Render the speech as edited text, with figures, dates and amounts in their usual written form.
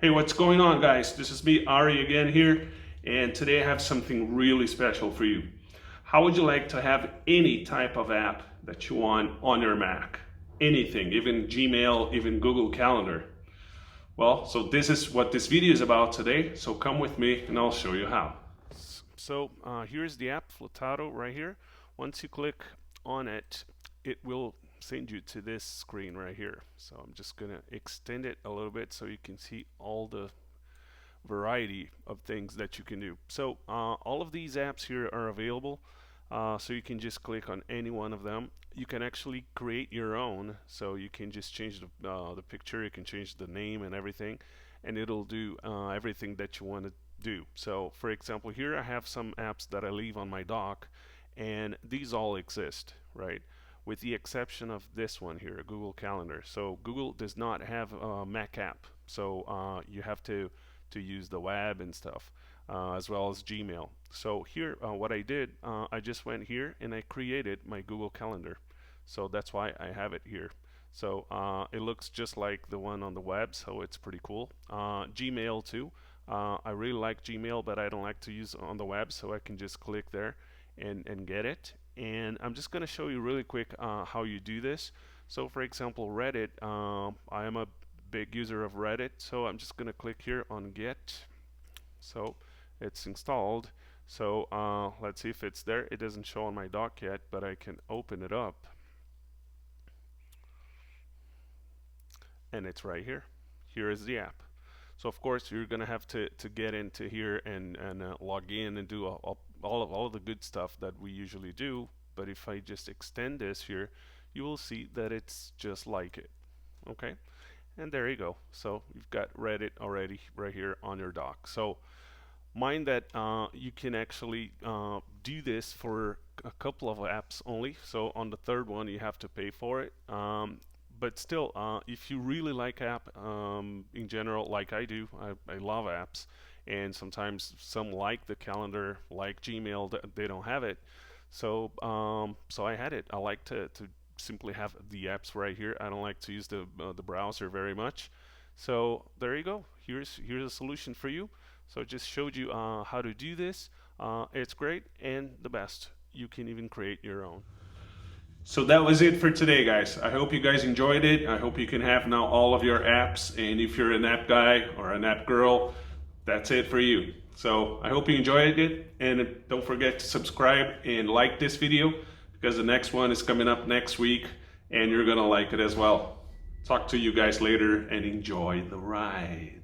Hey, what's going on, guys? This is me, Ari, again here, and today I have something really special for you. How would you like to have any type of app that you want on your Mac? Anything, even Gmail, even Google Calendar. Well, so this is what this video is about today, so come with me and I'll show you how. So here's the app, FLOTATO, right here. Once you click on it, it will send you to this screen right here. So I'm just gonna extend it a little bit so you can see all the variety of things that you can do. So all of these apps here are available, so you can just click on any one of them. You can actually create your own, so you can just change the picture, you can change the name and everything, and it'll do everything that you want to do. So for example, here I have some apps that I leave on my dock, and these all exist, right? With the exception of this one here, Google Calendar. So Google does not have a Mac app, so you have to use the web and stuff, as well as Gmail. So here, what I did, I just went here and I created my Google Calendar. So that's why I have it here. So it looks just like the one on the web, so it's pretty cool. Gmail too. I really like Gmail, but I don't like to use it on the web, so I can just click there and get it. And I'm just going to show you really quick how you do this. So for example, Reddit, I am a big user of Reddit, so I'm just going to click here on get. So it's installed. So let's see if it's there. It doesn't show on my dock yet, but I can open it up. And it's right here. Here is the app. So of course you're gonna have to get into here and log in and do all of the good stuff that we usually do. But if I just extend this here, you will see that it's just like it. Okay, and there you go. So you've got Reddit already right here on your dock. So mind that you can actually do this for a couple of apps only. So on the third one you have to pay for it. But still, if you really like app in general, like I do, I love apps, and sometimes some like the calendar, like Gmail, they don't have it. So so I had it. I like to simply have the apps right here. I don't like to use the browser very much. So there you go. Here's a solution for you. So I just showed you how to do this. It's great and the best. You can even create your own. So that was it for today, guys. I hope you guys enjoyed it. I hope you can have now all of your apps, and if you're an app guy or an app girl, that's it for you. So I hope you enjoyed it, and don't forget to subscribe and like this video, because the next one is coming up next week and you're gonna like it as well. Talk to you guys later and enjoy the ride.